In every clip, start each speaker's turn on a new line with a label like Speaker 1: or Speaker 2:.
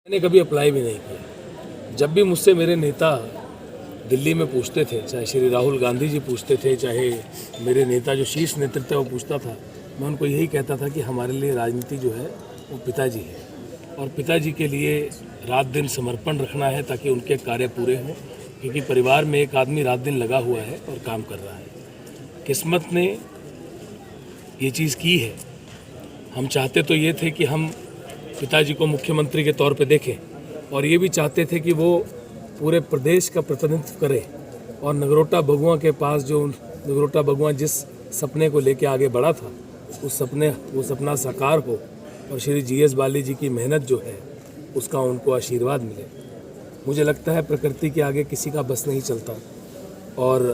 Speaker 1: मैंने कभी अप्लाई भी नहीं किया। जब भी मुझसे मेरे नेता दिल्ली में पूछते थे, चाहे श्री राहुल गांधी जी पूछते थे, चाहे मेरे नेता जो शीर्ष नेतृत्व है वो पूछता था, मैं उनको यही कहता था कि हमारे लिए राजनीति जो है वो पिताजी है और पिताजी के लिए रात दिन समर्पण रखना है ताकि उनके कार्य पूरे हों, क्योंकि परिवार में एक आदमी रात दिन लगा हुआ है और काम कर रहा है। किस्मत ने ये चीज़ की है। हम चाहते तो ये थे कि हम पिताजी को मुख्यमंत्री के तौर पे देखें और ये भी चाहते थे कि वो पूरे प्रदेश का प्रतिनिधित्व करे और नगरोटा बगुआ के पास जो नगरोटा बगुआ जिस सपने को लेके आगे बढ़ा था वो सपना साकार हो और श्री जीएस बाली जी की मेहनत जो है उसका उनको आशीर्वाद मिले। मुझे लगता है प्रकृति के आगे किसी का बस नहीं चलता और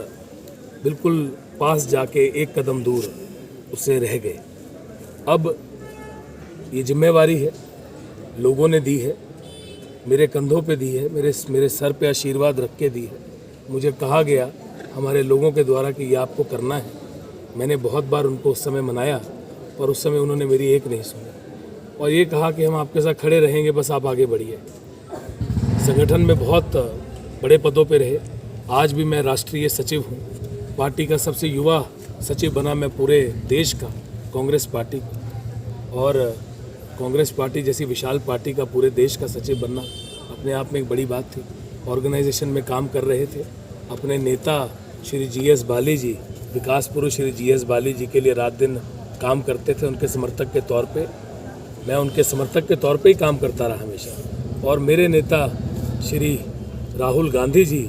Speaker 1: बिल्कुल पास जाके एक कदम दूर उससे रह गए। अब ये जिम्मेवारी है, लोगों ने दी है, मेरे कंधों पे दी है, मेरे सर पे आशीर्वाद रख के दी है। मुझे कहा गया हमारे लोगों के द्वारा कि ये आपको करना है। मैंने बहुत बार उनको उस समय मनाया पर उस समय उन्होंने मेरी एक नहीं सुनी और ये कहा कि हम आपके साथ खड़े रहेंगे, बस आप आगे बढ़िए। संगठन में बहुत बड़े पदों पे रहे। आज भी मैं राष्ट्रीय सचिव हूँ, पार्टी का सबसे युवा सचिव बना मैं पूरे देश का, कांग्रेस पार्टी का। और कांग्रेस पार्टी जैसी विशाल पार्टी का पूरे देश का सचिव बनना अपने आप में एक बड़ी बात थी। ऑर्गेनाइजेशन में काम कर रहे थे। अपने नेता श्री जीएस बाली जी, विकास पुरुष श्री जीएस बाली जी के लिए रात दिन काम करते थे। उनके समर्थक के तौर पे मैं उनके समर्थक के तौर पे ही काम करता रहा हमेशा और मेरे नेता श्री राहुल गांधी जी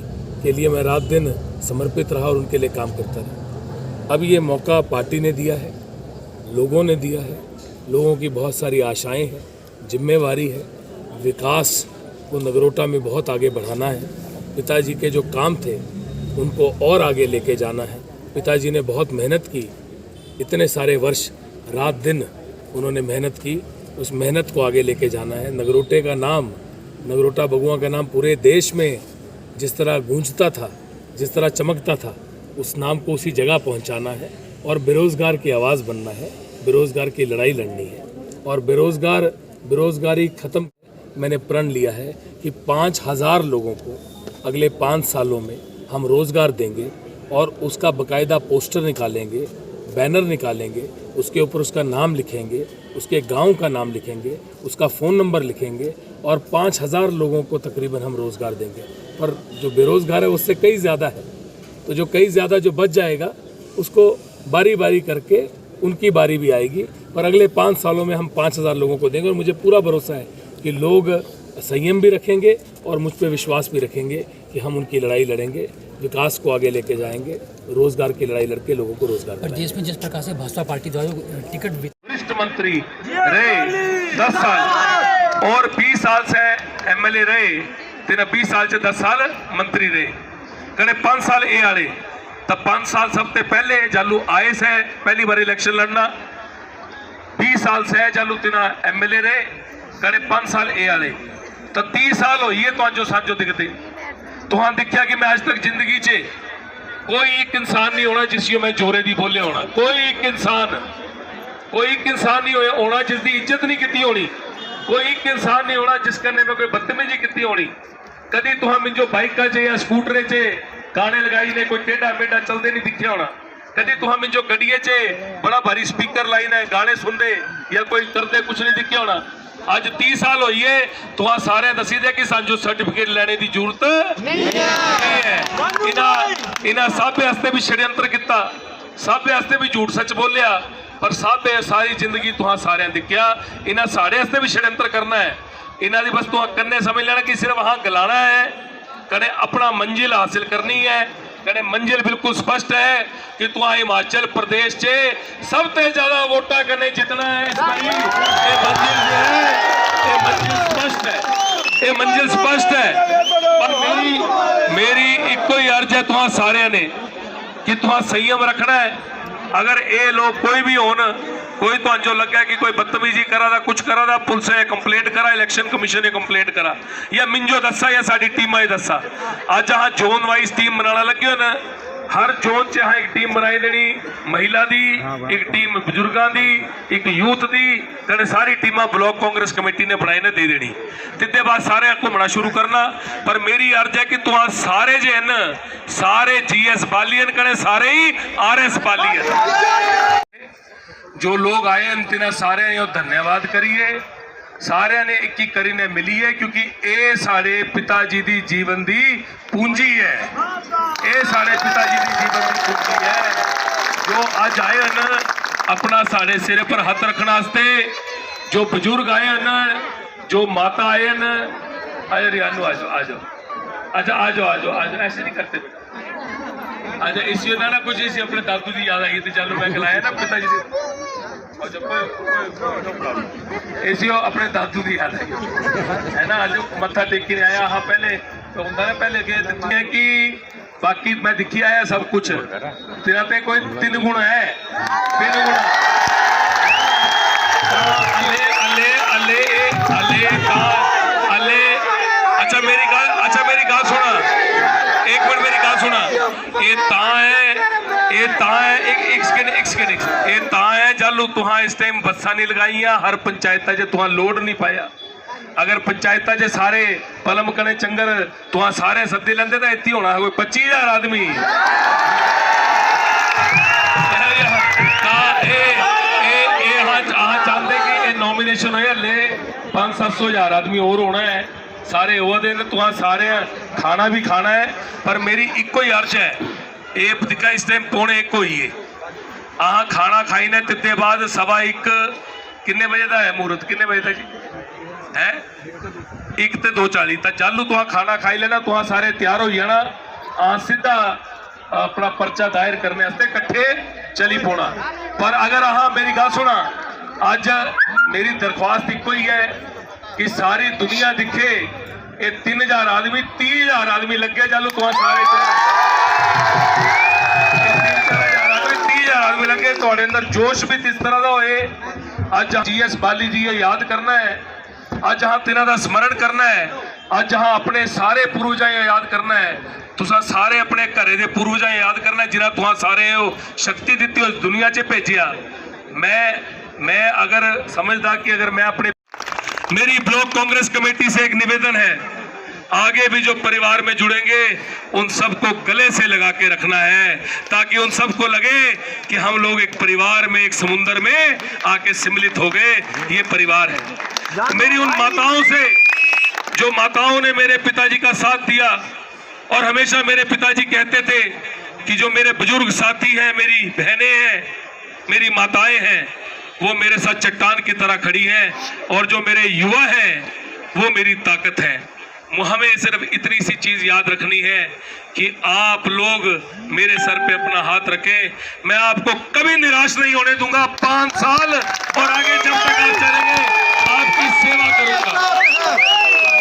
Speaker 1: के लिए मैं रात दिन समर्पित रहा और उनके लिए काम करता रहा। अब ये मौका पार्टी ने दिया है, लोगों ने दिया है। लोगों की बहुत सारी आशाएं हैं, जिम्मेवारी है। विकास को नगरोटा में बहुत आगे बढ़ाना है। पिताजी के जो काम थे उनको और आगे लेके जाना है। पिताजी ने बहुत मेहनत की, इतने सारे वर्ष रात दिन उन्होंने मेहनत की, उस मेहनत को आगे लेके जाना है। नगरोटे का नाम, नगरोटा बगुआ का नाम पूरे देश में जिस तरह गूंजता था, जिस तरह चमकता था, उस नाम को उसी जगह पहुंचाना है और बेरोज़गार की आवाज़ बनना है। बेरोज़गार की लड़ाई लड़नी है और बेरोज़गारी ख़त्म। मैंने प्रण लिया है कि 5000 लोगों को अगले 5 सालों में हम रोज़गार देंगे और उसका बाकायदा पोस्टर निकालेंगे, बैनर निकालेंगे, उसके ऊपर उसका नाम लिखेंगे, उसके गांव का नाम लिखेंगे, उसका फ़ोन नंबर लिखेंगे और 5000 लोगों को तकरीबन हम रोज़गार देंगे। पर जो बेरोज़गार है उससे कई ज़्यादा है, तो जो कई ज़्यादा जो बच जाएगा उसको बारी बारी करके उनकी बारी भी आएगी। पर अगले 5 सालों में हम 5000 लोगों को देंगे और मुझे पूरा भरोसा है कि लोग संयम भी रखेंगे और मुझ पर विश्वास भी रखेंगे कि हम उनकी लड़ाई लड़ेंगे, विकास को आगे लेके जाएंगे, रोजगार की लड़ाई लड़के लोगों को रोजगार
Speaker 2: और देश में जिस प्रकार से भाजपा पार्टी द्वारा टिकट
Speaker 3: वरिष्ठ मंत्री रहे 10 साल और 20 साल से एमएलए रहे, तेना 20 साल से 10 साल मंत्री रहे, कड़े 5 साल ए आले। तब 5 साल सबसे पहले जालू आए से पहली बार इलेक्शन लड़ना, 20 साल से जालू तेना एमएलए रहे, कड़े 5 साल ए आले। तो 30 साल हो ये तो जो साजो दिखते तो हाँ दिखा कि मैं आज तक जिंदगी चे कोई एक इंसान नहीं होना जिसको मैं जोरे दी बोले होना, कोई एक इंसान नहीं होना जिसकी इज्जत नहीं की होनी, कोई एक इंसान नहीं होना जिस करने में कोई बदतमीजी की होनी। कभी तो हम जो बाइक चे या स्कूटर चे गाने लगाई ने कोई टेढ़ा मेढ़ा चलते नहीं दिखे होना। कभी तो हम जो गड्डिए चे बड़ा भारी स्पीकर लाई ने गाने सुनते या कोई करते कुछ नहीं दिखे होना। आज 30 साल होई है तो हाँ सारे दसी दे कि सानू सर्टिफिकेट लेने की जरूरत नहीं है। इन्हां साबे हस्ते भी षड्यंत्र किया, साबे हस्ते भी झूठ सच बोलिया, पर साबे सारी जिंदगी तुहां सारे दिखिया इन्हां साढ़े हस्ते भी षड्यंत्र करना है। इन्हां दी बस तुहां कन्ने समझ लेना कि सिर्फ वहां गलाना है, कने अपना मंजिल हासिल करनी है। कने मंजिल बिल्कुल स्पष्ट है कि तुहां हिमाचल प्रदेश चे सबसे ज्यादा वोटा करने जितना है। इस बारी ये मंजिल जो है ये मंजिल स्पष्ट है, ये मंजिल स्पष्ट है। पर मेरी इको ही अर्ज है तुहां सारे ने कि तुहां संयम रखना है। अगर ये लोग कोई भी होन, कोई तो जो लगे कि कोई बदतमीजी करा था, कुछ करा था, पुलिस ने कंप्लेंट करा, इलेक्शन कमीशन ने कंप्लेंट करा या मिंजो दसा या साडी टीम दसा। आज जहां जोन वाइज टीम बनाना लगे हो ना, हर जोन च अहां एक टीम बनाई देनी, महिला दी, एक टीम बजुर्गां दी, एक यूथ दी, ते सारी टीमां ब्लॉक कांग्रेस कमेटी ने बनाई ने दे देनी। तिदे बाद सारे घूमना शुरू करना। पर मेरी अर्ज है कि तुहां सारे जे न सारे GS बालियन कने सारे ही RS बालियन जो लोग आए हैं तिन्हां सारे ने धन्यवाद करिए। सारे ने एक ही करी ने मिली है, क्योंकि ये साढ़े पिताजी दी जीवन दी पूंजी है। ये साढ़े पिताजी दी जीवन दी पूंजी है जो अज आए न अपना साढ़े सिर पर हथ रखने वास्ते। जो बुजुर्ग आए न, जो माता आए न, आज रियानू आ जाओ, आ जाओ, अच्छा आ जाओ, आ जाओ, आ जाओ, ऐसे नहीं करते बेटा। अच्छा इसी ना कुछ इसी अपने दादू की याद आई थी, चलो मैं खिलाया ना पिताजी की, इसी अपने दादू की याद आई है ना। आज मत्था टेकी ने आया। हाँ पहले तो होंगे ना, पहले है कि बाकी मैं दिखी आया सब कुछ, तेरा पे कोई 3 गुण है, 3 गुण अले अले अले अले का अले। अच्छा मेरी गाल सुना, एक मिनट मेरी गाल सुना। ये ता है एक सेकंड ये ता है जालू तुहां इस टाइम बस्सा नहीं लगाइया हर पंचायत च तुहां लोड नहीं पाया। अगर पंचायत च सारे पलम कने चंगर तुहां सारे सद्दी लेंदे तो इत्थे होना कोई 25,000 आदमी। चाहते कि नॉमिनेशन हो ले 500-700,000 आदमी और होना है, सारे वो दिन तुहां सारे खाना भी खाना है। पर मेरी इको ही अर्ज है, ये दिखा इस टाइम 1:45 हुई है। आह खाना खाई ने तिते बाद 1:15 किन्ने बजे का है मुहूर्त, किन्ने बजे तक जी है 1 ते 2:40 तक चालू तुहां खाना खाई लेना, तुहां सारे तैयार हो जाना। सीधा अपना पर्चा दायर करने वास्ते इकट्ठे चली पौना। पर अगर आह मेरी गल सुना, अज मेरी दरख्वास्त इको ही है कि सारी दुनिया दिखे ये 3,000 आदमी 30,000 आदमी लगे चालू तुहां सारे 30,000 आदमी लगे थोड़े अंदर जोश भी इस तरह का होए। अज GS बाली जी याद करना है, अज हाँ तिन्हां दा स्मरण करना है, अज हाँ अपने सारे पूर्वजां याद करना है। तुसां सारे अपने घरे दे पूर्वजां याद करना है जिन्हां तुहां सारे शक्ति दी उस दुनिया च भेजिया। मैं अगर समझदा कि अगर मैं अपने मेरी ब्लॉक कांग्रेस कमेटी से एक निवेदन है, आगे भी जो परिवार में जुड़ेंगे उन सबको गले से लगा के रखना है, ताकि उन सबको लगे कि हम लोग एक परिवार में, एक समुंदर में आके सम्मिलित हो गए, ये परिवार है। मेरी उन माताओं से जो माताओं ने मेरे पिताजी का साथ दिया, और हमेशा मेरे पिताजी कहते थे कि जो मेरे बुजुर्ग साथी हैं, मेरी बहनें हैं, मेरी माताएं हैं, वो मेरे साथ चट्टान की तरह खड़ी हैं, और जो मेरे युवा हैं वो मेरी ताकत है। हमें सिर्फ इतनी सी चीज याद रखनी है कि आप लोग मेरे सर पे अपना हाथ रखें। मैं आपको कभी निराश नहीं होने दूंगा। 5 साल और आगे जब तक आप चलेंगे आपकी सेवा करूंगा।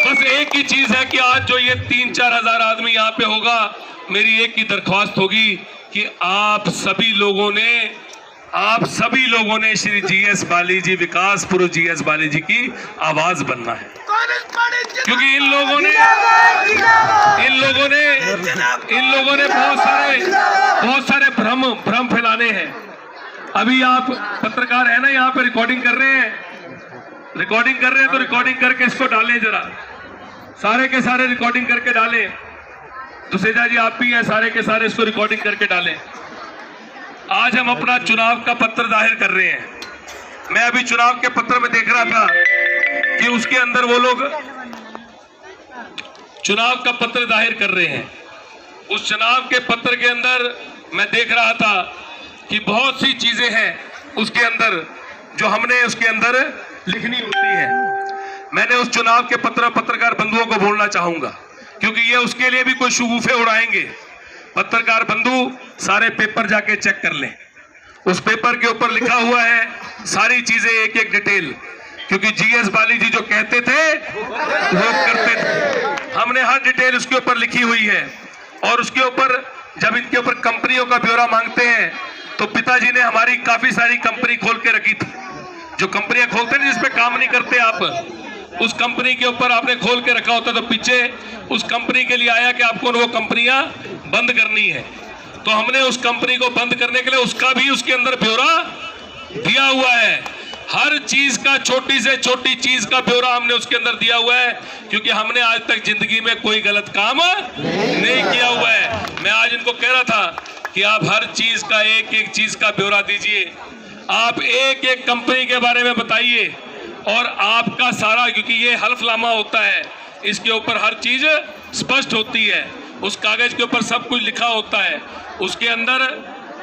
Speaker 3: बस एक ही चीज है कि आज जो ये 3-4 हजार आदमी यहाँ पे होगा, मेरी एक ही दरख्वास्त होगी कि आप सभी लोगों ने श्री GS बाली जी, विकास पुरुष GS बाली जी की आवाज बनना है, क्योंकि इन लोगों ने बहुत सारे भ्रम फैलाने हैं। अभी आप पत्रकार है ना, यहाँ पे रिकॉर्डिंग कर रहे हैं तो रिकॉर्डिंग करके इसको डालें जरा, सारे के सारे रिकॉर्डिंग करके डालें। दुसेजा जी आप भी हैं, सारे के सारे इसको रिकॉर्डिंग करके डालें। आज हम अपना चुनाव का पत्र दाखिल कर रहे हैं। मैं अभी चुनाव के पत्र में देख रहा था कि उसके अंदर वो लोग चुनाव का पत्र दाखिल कर रहे हैं। उस चुनाव के पत्र के अंदर मैं देख रहा था कि बहुत सी चीजें हैं उसके अंदर जो हमने उसके अंदर लिखनी होती है। मैंने उस चुनाव के पत्रकार बंधुओं को बोलना चाहूंगा, क्योंकि ये उसके लिए भी कोई शगुफे उड़ाएंगे। पत्रकार बंधु सारे पेपर जाके चेक कर लें, उस पेपर के ऊपर लिखा हुआ है सारी चीजें, एक एक डिटेल, क्योंकि GS बाली जी जो कहते थे वो करते थे। हमने हर डिटेल उसके ऊपर लिखी हुई है। और उसके ऊपर जब इनके ऊपर कंपनियों का ब्यौरा मांगते हैं तो पिताजी ने हमारी काफी सारी कंपनी खोल के रखी थी। जो कंपनियां खोलते हैं जिसपे काम नहीं करते आप, उस कंपनी के ऊपर आपने खोल के रखा होता तो पीछे उस कंपनी के लिए आया कि आपको वो कंपनियां बंद करनी है। तो हमने उस कंपनी को बंद करने के लिए उसका भी उसके अंदर ब्यौरा दिया हुआ है। हर चीज का, छोटी से छोटी चीज का ब्यौरा हमने उसके अंदर दिया हुआ है, क्योंकि हमने आज तक जिंदगी में कोई गलत काम नहीं किया हुआ है। मैं आज इनको कह रहा था कि आप हर चीज का, एक एक चीज का ब्यौरा दीजिए, आप एक एक कंपनी के बारे में बताइए, और आपका सारा, क्योंकि ये हल्फनामा होता है, इसके ऊपर हर चीज स्पष्ट होती है, उस कागज के ऊपर सब कुछ लिखा होता है, उसके अंदर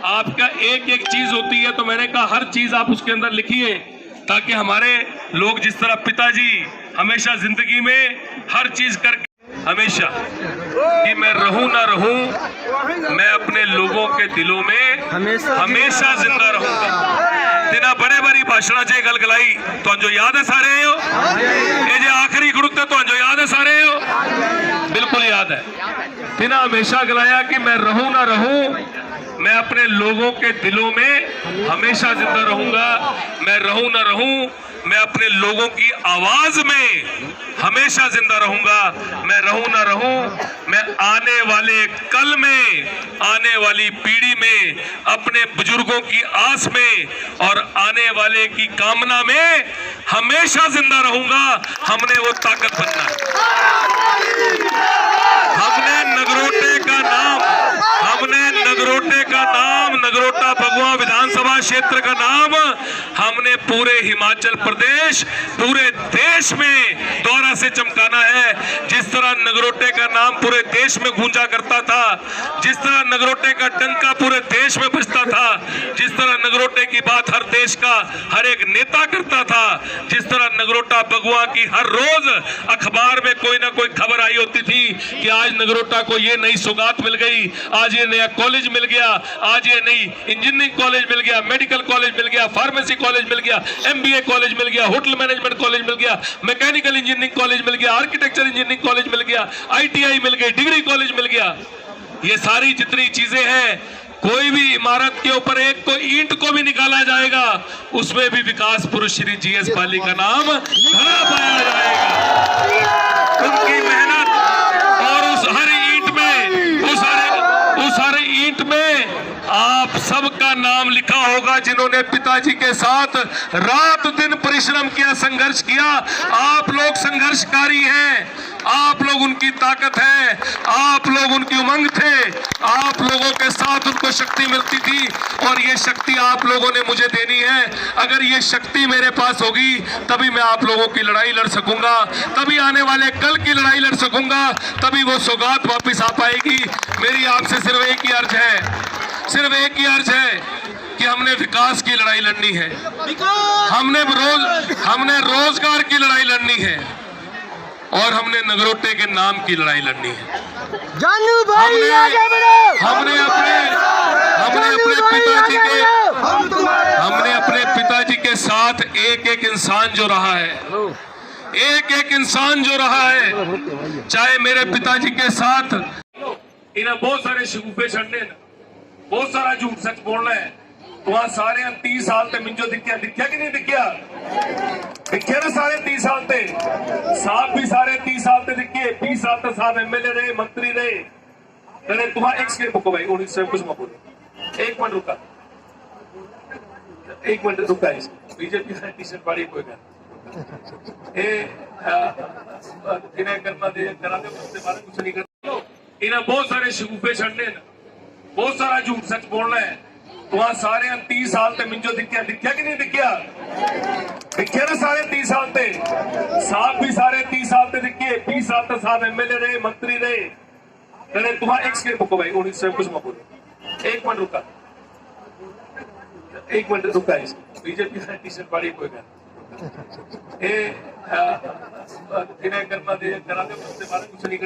Speaker 3: आपका एक एक चीज होती है। तो मैंने कहा हर चीज आप उसके अंदर लिखिए, ताकि हमारे लोग, जिस तरह पिताजी हमेशा जिंदगी में हर चीज करके, हमेशा कि मैं रहूं ना रहूं, मैं अपने लोगों के दिलों में हमेशा जिंदा रहूंगा। तेना बड़े बड़ी भाषण च गल गलाई तो जो याद है सारे हो, ये जो आखिरी गुड़कते तो जो याद है सारे हो, बिल्कुल याद है। तेना हमेशा गलाया कि मैं रहूं ना रहूं, मैं अपने लोगों के दिलों में हमेशा जिंदा रहूंगा। मैं रहूं ना रहूं, मैं अपने लोगों की आवाज में हमेशा जिंदा रहूंगा। मैं रहूं ना रहूं, मैं आने वाले कल में, आने वाली पीढ़ी में, अपने बुजुर्गों की आस में और आने वाले की कामना में हमेशा जिंदा रहूंगा। हमने वो ताकत बनना है। हमने नगरोटे का नाम, नगरोटा भगवा विधानसभा क्षेत्र का नाम हमने पूरे हिमाचल प्रदेश, पूरे देश में दोहरा से चमकाना है। जिस तरह नगरोटे का नाम पूरे देश में गूंजा करता था, जिस तरह नगरोटे का डंका पूरे देश में बजता था, जिस तरह नगरोटे की बात हर देश का हर एक नेता करता था, जिस तरह नगरोटा भगवा की हर रोज अखबार में कोई ना कोई खबर आई होती थी कि आज नगरोटा को ये नई सौगात मिल गई, आज ये नया कॉलेज मिल गया, आज ये नई इंजीनियरिंग कॉलेज मिल गया, मेडिकल कॉलेज मिल गया, फार्मेसी कॉलेज मिल गया, MBA कॉलेज मिल गया, होटल मैनेजमेंट कॉलेज मिल गया, मैकेनिकल इंजीनियरिंग कॉलेज मिल गया, आर्किटेक्चर इंजीनियरिंग कॉलेज मिल गया, ITI मिल गई, डिग्री कॉलेज मिल गया। ये सारी जितनी चीजें हैं, कोई भी इमारत के ऊपर एक को ईंट को भी निकाला जाएगा, उसमें भी विकास पुरुष श्री GS बाली का नाम धरा पाया जाएगा। उनकी मेहनत और उस हर ईंट में, उस हर ईंट में आप सबका नाम लिखा होगा, जिन्होंने पिताजी के साथ रात दिन परिश्रम किया, संघर्ष किया। आप लोग संघर्षकारी हैं, आप लोग उनकी ताकत है, आप लोग उनकी उमंग थे, आप लोगों के साथ उनको शक्ति मिलती थी, और ये शक्ति आप लोगों ने मुझे देनी है। अगर ये शक्ति मेरे पास होगी, तभी मैं आप लोगों की लड़ाई लड़ सकूंगा, तभी आने वाले कल की लड़ाई लड़ सकूंगा, तभी वो सौगात वापिस आ पाएगी। मेरी आपसे सिर्फ एक ही अर्ज है, सिर्फ एक ही अर्ज है कि हमने विकास की लड़ाई लड़नी है, हमने रोजगार की लड़ाई लड़नी है, और हमने नगरोटे के नाम की लड़ाई लड़नी है।
Speaker 4: जानू भाई आगे बढ़ो।
Speaker 3: हमने अपने पिताजी के साथ एक एक इंसान जो रहा है, एक एक इंसान जो रहा है, चाहे मेरे पिताजी के साथ इन्हें बहुत सारे शगुफे छड़ने, बहुत सारा झूठ सच बोलना है। वहां सारे 30 साल ते मिंजो दिखा कि नहीं दिखा? दिखे ना सारे 30 साल ते, साहब भी सारे 30 साल ते दिखे, 20 साल तक साहब MLA रहे, मंत्री रहे। अरे तुम्हारा एक सेकंड रुको भाई, उन्हीं कुछ मत बोलो, एक मिनट रुका, एक मिनट रुका। बीजेपी का टी-शर्ट पाड़ी कोई इन्हें करना दे, करा दे, उसके बारे कुछ नहीं करना। इन्हें बहुत सारे शगुफे छड़ने, बहुत सारा झूठ सच बोलना है। वहां सारे 30 साल ते मिंजो दिखा कि नहीं दिखा? दिखे ना सारे 30 साल ते, साहब भी सारे 30 साल ते दिखे, 20 साल तक साहब MLA रहे, मंत्री रहे। अरे तुम्हारा एक सेकंड रुको भाई, उन्हीं कुछ मत बोलो, एक मिनट रुका, एक मिनट रुका। बीजेपी का टी-शर्ट पाड़ी कोई इन्हें करना दे, करा दे, उसके बारे कुछ नहीं करना।